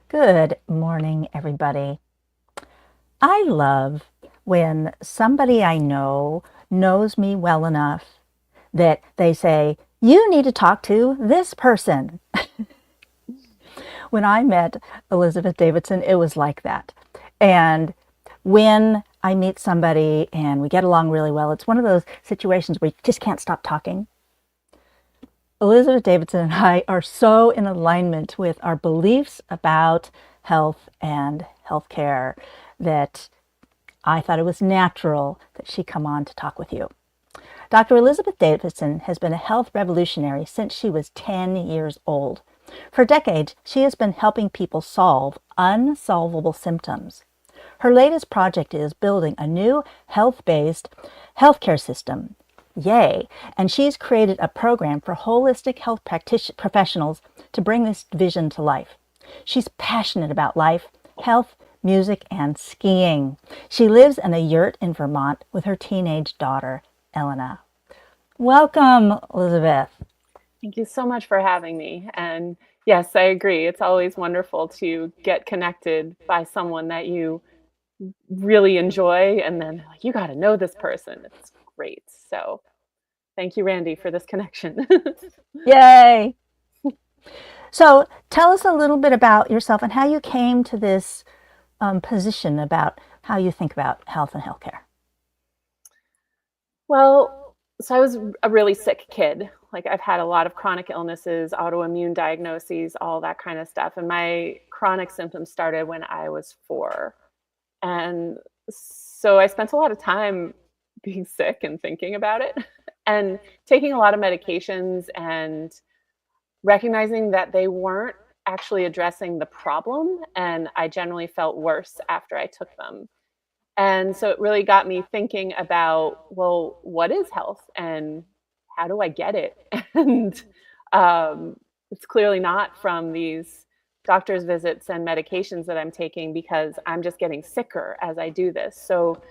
Good morning, everybody. I love when somebody I know knows me well enough that they say, "You need to talk to this person." When I met Elizabeth Davidson, it was like that. And when I meet somebody and we get along really well, it's one of those situations where you just can't stop talking. Elizabeth Davidson and I are so in alignment with our beliefs about health and healthcare that I thought it was natural that she come on to talk with you. Dr. Elizabeth Davidson has been a health revolutionary since she was 10 years old. For decades, she has been helping people solve unsolvable symptoms. Her latest project is building a new health-based healthcare system. Yay! And she's created a program for holistic health professionals to bring this vision to life. She's passionate about life, health, music, and skiing. She lives in a yurt in Vermont with her teenage daughter, Elena. Welcome, Elizabeth. Thank you so much for having me. And yes, I agree. It's always wonderful to get connected by someone that you really enjoy, and then like, you got to know this person. It's great. So thank you, Randy, for this connection. Yay! So tell us a little bit about yourself and how you came to this position about how you think about health and healthcare. Well, so I was a really sick kid. Like I've had a lot of chronic illnesses, autoimmune diagnoses, all that kind of stuff. And my chronic symptoms started when I was 4. And so I spent a lot of time being sick and thinking about it and taking a lot of medications and recognizing that they weren't actually addressing the problem. And I generally felt worse after I took them. And so it really got me thinking about, well, what is health and how do I get it? And um, it's clearly not from these doctor's visits and medications that I'm taking because I'm just getting sicker as I do this. So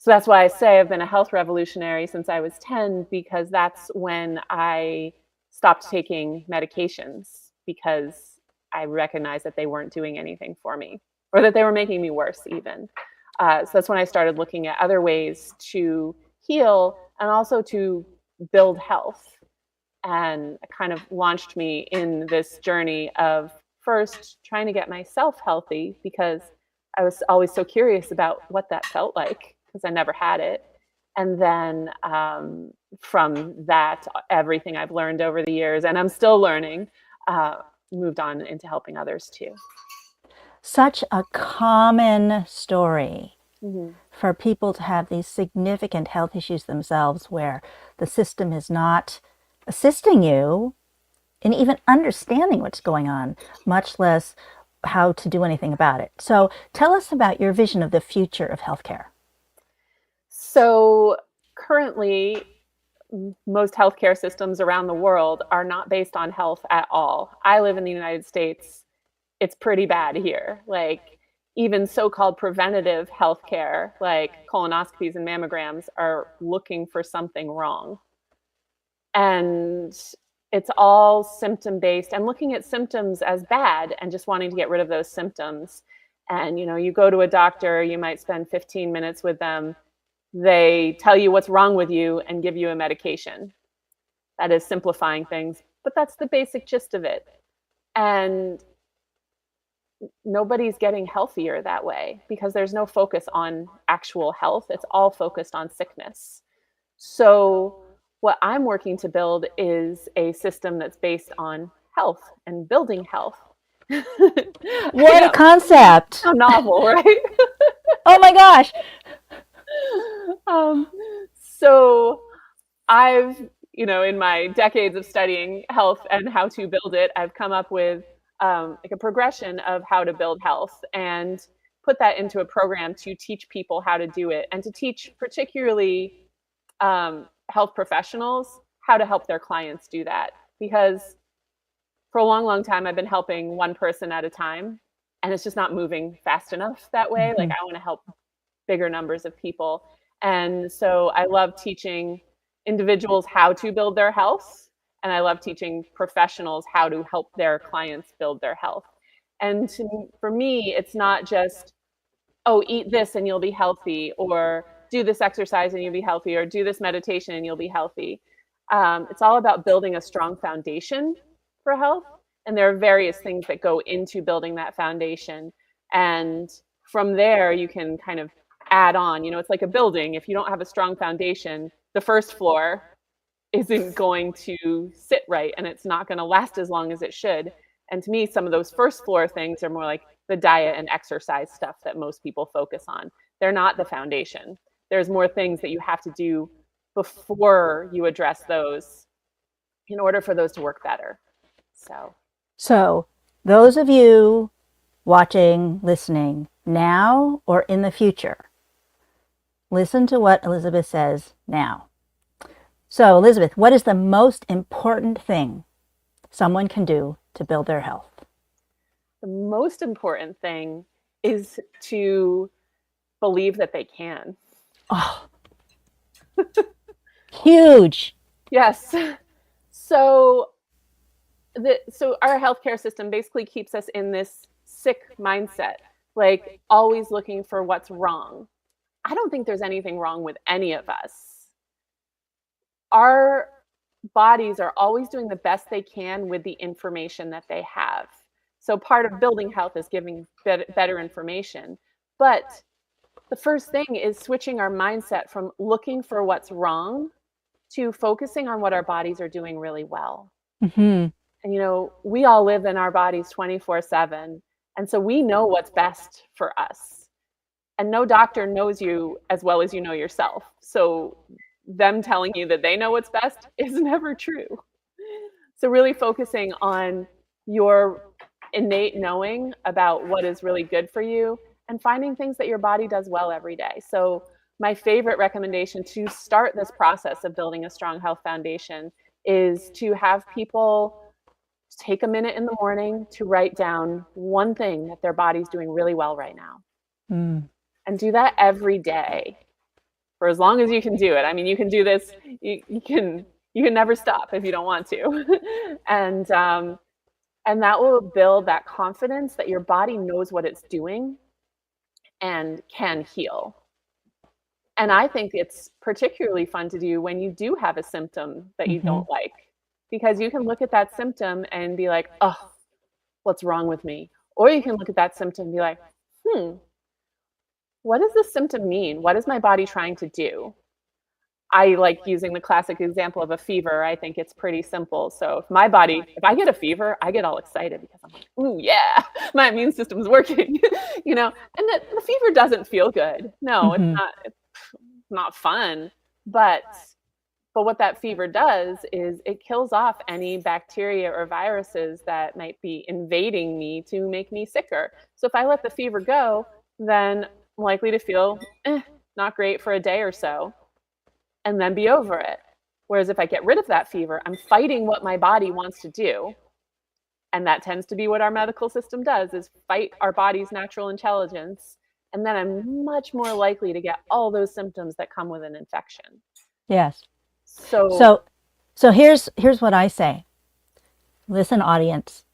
that's why I say I've been a health revolutionary since I was 10 because that's when I stopped taking medications because I recognized that they weren't doing anything for me or that they were making me worse even. So that's when I started looking at other ways to heal and also to build health. And it kind of launched me in this journey of first trying to get myself healthy because I was always so curious about what that felt like because I never had it. And then from that, everything I've learned over the years, and I'm still learning, uh, moved on into helping others too. Such a common story Mm-hmm. for people to have these significant health issues themselves where the system is not assisting you in even understanding what's going on, much less how to do anything about it. So tell us about your vision of the future of healthcare. So currently, most healthcare systems around the world are not based on health at all. I live in the United States. It's pretty bad here. Like even so-called preventative healthcare, like colonoscopies and mammograms, are looking for something wrong. And it's all symptom based and looking at symptoms as bad and just wanting to get rid of those symptoms. And you go to a doctor, you might spend 15 minutes with them. They tell you what's wrong with you and give you a medication. That is simplifying things, but that's the basic gist of it. And nobody's getting healthier that way because there's no focus on actual health. It's all focused on sickness. So, what I'm working to build is a system that's based on health and building health. I What a know, concept! a novel, right? Oh my gosh! um, so, in my decades of studying health and how to build it, I've come up with like a progression of how to build health and put that into a program to teach people how to do it and to teach particularly health professionals how to help their clients do that. Because for a long, long time, I've been helping one person at a time, and it's just not moving fast enough that way. Like, Mm-hmm. I want to help bigger numbers of people. And so I love teaching individuals how to build their health, and I love teaching professionals how to help their clients build their health. And for me, it's not just, oh, eat this and you'll be healthy, or do this exercise and you'll be healthy, or do this meditation and you'll be healthy. It's all about building a strong foundation for health. And there are various things that go into building that foundation. And from there, you can kind of add on. It's like a building. If you don't have a strong foundation, the first floor isn't going to sit right and it's not going to last as long as it should. And to me, some of those first floor things are more like the diet and exercise stuff that most people focus on. They're not the foundation. There's more things that you have to do before you address those in order for those to work better. So, those of you watching, listening now or in the future, listen to what Elizabeth says now. So, Elizabeth, what is the most important thing someone can do to build their health? The most important thing is to believe that they can. Oh, huge. Yes. So our healthcare system basically keeps us in this sick mindset, like always looking for what's wrong. I don't think there's anything wrong with any of us. Our bodies are always doing the best they can with the information that they have. So part of building health is giving better information. But the first thing is switching our mindset from looking for what's wrong to focusing on what our bodies are doing really well. Mm-hmm. And we all live in our bodies 24/7. And so we know what's best for us. And no doctor knows you as well as you know yourself. So them telling you that they know what's best is never true. So really focusing on your innate knowing about what is really good for you and finding things that your body does well every day. So my favorite recommendation to start this process of building a strong health foundation is to have people take a minute in the morning to write down one thing that their body's doing really well right now. And do that every day for as long as you can do it. I mean, you can do this, you can never stop if you don't want to. And that will build that confidence that your body knows what it's doing and can heal. And I think it's particularly fun to do when you do have a symptom that you don't like, because you can look at that symptom and be like, oh, what's wrong with me? Or you can look at that symptom and be like, what does this symptom mean? What is my body trying to do? I like using the classic example of a fever. I think it's pretty simple. So if I get a fever, I get all excited because I'm like, ooh, yeah, my immune system's working, and the fever doesn't feel good. No, it's not fun. But what that fever does is it kills off any bacteria or viruses that might be invading me to make me sicker. So if I let the fever go, then I'm likely to feel not great for a day or so and then be over it. Whereas if I get rid of that fever, I'm fighting what my body wants to do. And that tends to be what our medical system does, is fight our body's natural intelligence. And then I'm much more likely to get all those symptoms that come with an infection. Yes. So here's what I say. Listen, audience.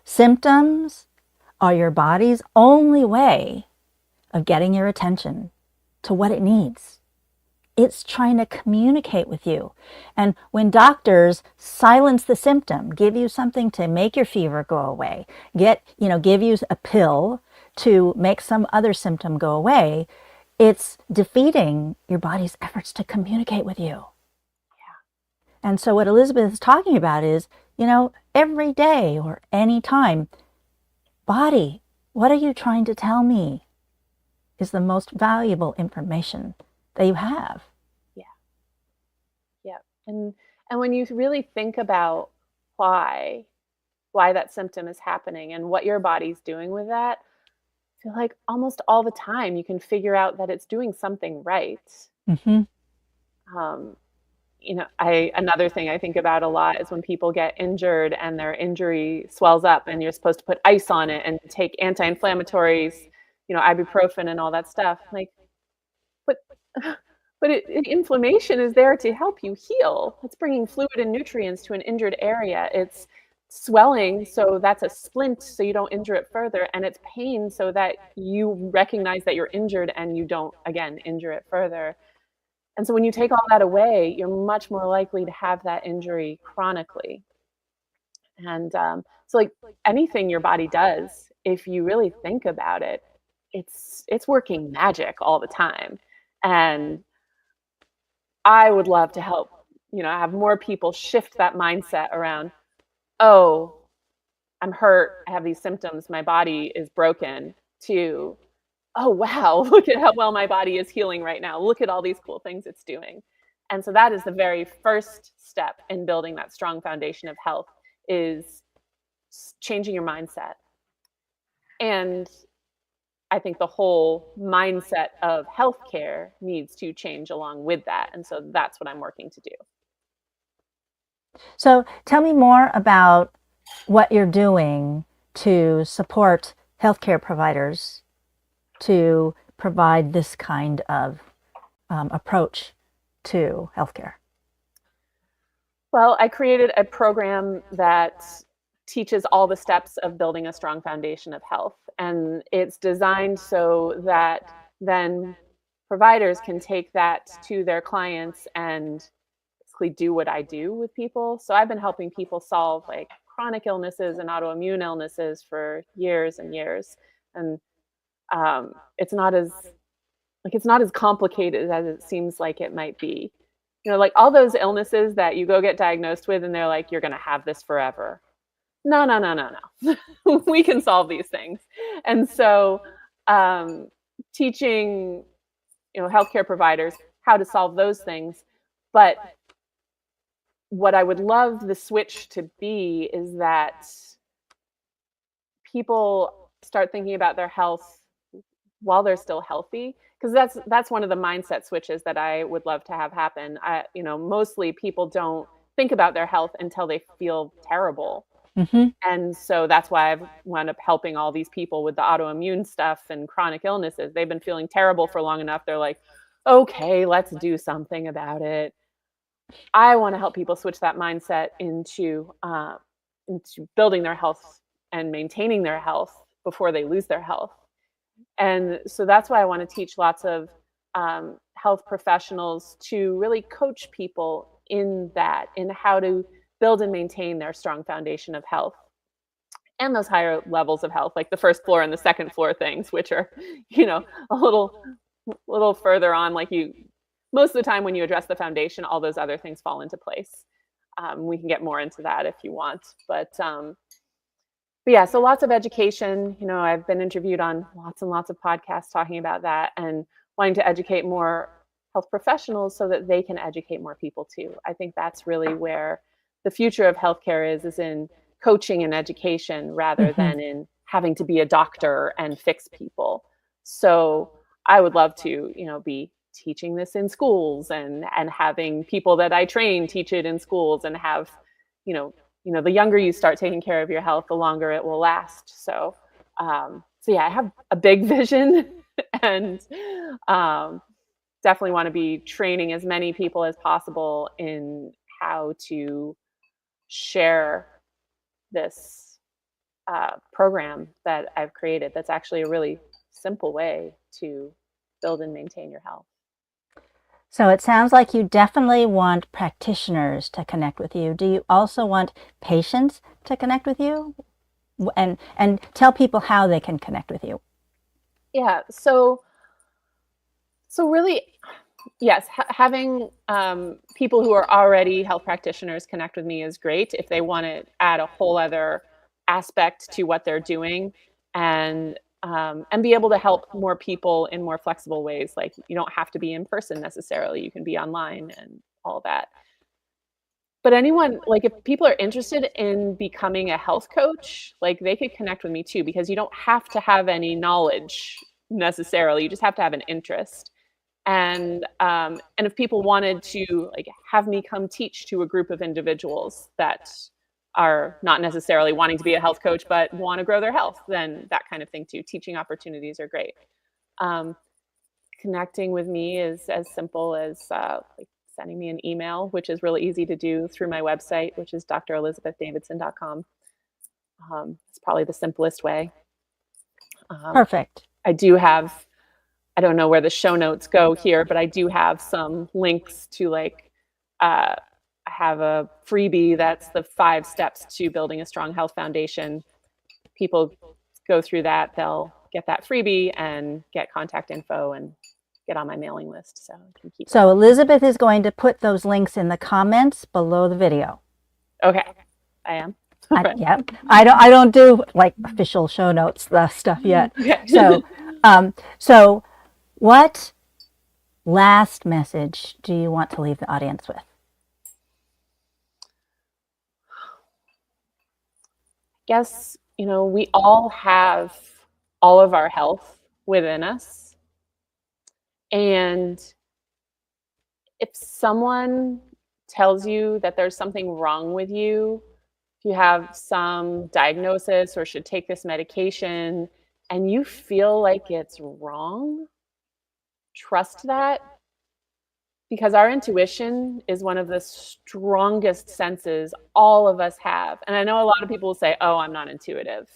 Symptoms are your body's only way of getting your attention to what it needs. It's trying to communicate with you. And when doctors silence the symptom, give you something to make your fever go away, give you a pill to make some other symptom go away, it's defeating your body's efforts to communicate with you. And so what Elizabeth is talking about is, every day or any time, body, what are you trying to tell me is the most valuable information that you have. Yeah. And when you really think about why that symptom is happening and what your body's doing with that, I feel like almost all the time you can figure out that it's doing something right. Another thing I think about a lot is when people get injured and their injury swells up and you're supposed to put ice on it and take anti-inflammatories, ibuprofen and all that stuff. Like, but inflammation is there to help you heal. It's bringing fluid and nutrients to an injured area. It's swelling, so that's a splint so you don't injure it further, and it's pain so that you recognize that you're injured and you don't, again, injure it further. And so when you take all that away, you're much more likely to have that injury chronically. And so, like anything your body does, if you really think about it, it's working magic all the time. And I would love to help, have more people shift that mindset around, oh, I'm hurt, I have these symptoms, my body is broken, to, oh, wow, look at how well my body is healing right now. Look at all these cool things it's doing. And so that is the very first step in building that strong foundation of health, is changing your mindset. And I think the whole mindset of healthcare needs to change along with that. And so that's what I'm working to do. So tell me more about what you're doing to support healthcare providers to provide this kind of approach to healthcare. Well, I created a program that teaches all the steps of building a strong foundation of health. And it's designed so that then providers can take that to their clients and basically do what I do with people. So I've been helping people solve like chronic illnesses and autoimmune illnesses for years and years. And it's not as it's not as complicated as it seems like it might be. Like all those illnesses that you go get diagnosed with and they're like, you're going to have this forever. No, no, no, no, no. We can solve these things. And so teaching, healthcare providers how to solve those things. But what I would love the switch to be is that people start thinking about their health while they're still healthy, because that's one of the mindset switches that I would love to have happen. Mostly people don't think about their health until they feel terrible. Mm-hmm. And so that's why I've wound up helping all these people with the autoimmune stuff and chronic illnesses. They've been feeling terrible for long enough. They're like, okay, let's do something about it. I want to help people switch that mindset into building their health and maintaining their health before they lose their health. And so that's why I want to teach lots of health professionals to really coach people in how to build and maintain their strong foundation of health and those higher levels of health, like the first floor and the second floor things, which are, a little further on. Most of the time when you address the foundation, all those other things fall into place. We can get more into that if you want, but yeah, so lots of education. I've been interviewed on lots and lots of podcasts talking about that, and wanting to educate more health professionals so that they can educate more people too. I think that's really where the future of healthcare is in coaching and education rather Mm-hmm. than in having to be a doctor and fix people. So I would love to, be teaching this in schools and having people that I train teach it in schools, and have, the younger you start taking care of your health, the longer it will last. So yeah, I have a big vision, and definitely want to be training as many people as possible in how to share this program that I've created. That's actually a really simple way to build and maintain your health. So it sounds like you definitely want practitioners to connect with you. Do you also want patients to connect with you? And tell people how they can connect with you. Yeah. So really, yes, having people who are already health practitioners connect with me is great if they want to add a whole other aspect to what they're doing, and be able to help more people in more flexible ways. Like, you don't have to be in person necessarily; you can be online and all that. But anyone, like, if people are interested in becoming a health coach, like, they could connect with me too, because you don't have to have any knowledge necessarily. You just have to have an interest. And if people wanted to, like, have me come teach to a group of individuals that are not necessarily wanting to be a health coach but want to grow their health, then that kind of thing too. Teaching opportunities are great. Um, Connecting with me is as simple as like sending me an email, which is really easy to do through my website, which is drelizabethdavidson.com. It's probably the simplest way. Perfect. I do have, I don't know where the show notes go here, but I do have some links to like, I have a freebie that's the 5 steps to building a strong health foundation. People go through that, they'll get that freebie and get contact info and get on my mailing list. So you can keep So Elizabeth is going to put those links in the comments below the video. Okay, I am. Right. Yeah, I don't do like official show notes stuff yet. Okay. So what last message do you want to leave the audience with? Guess, we all have all of our health within us. And if someone tells you that there's something wrong with you, if you have some diagnosis or should take this medication and you feel like it's wrong, trust that, because our intuition is one of the strongest senses all of us have. And I know a lot of people will say, oh, I'm not intuitive.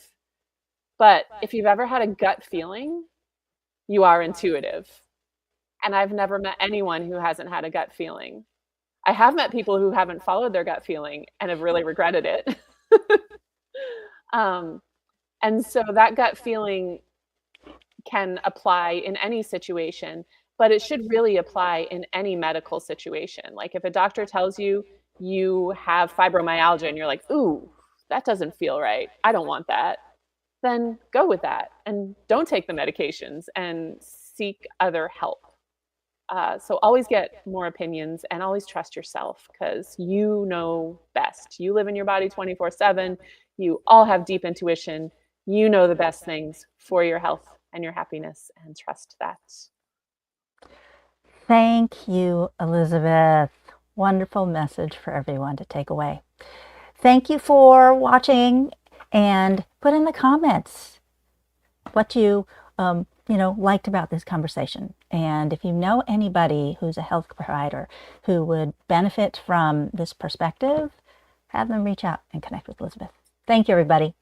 But if you've ever had a gut feeling, you are intuitive. And I've never met anyone who hasn't had a gut feeling. I have met people who haven't followed their gut feeling and have really regretted it. And so that gut feeling can apply in any situation, but it should really apply in any medical situation. Like if a doctor tells you you have fibromyalgia and you're like, ooh, that doesn't feel right, I don't want that, then go with that and don't take the medications and seek other help. So always get more opinions and always trust yourself because you know best. You live in your body 24/7. You all have deep intuition. You know the best things for your health and your happiness, and trust that. Thank you, Elizabeth. Wonderful message for everyone to take away. Thank you for watching, and put in the comments what you liked about this conversation. And if you know anybody who's a health provider who would benefit from this perspective, have them reach out and connect with Elizabeth. Thank you, everybody.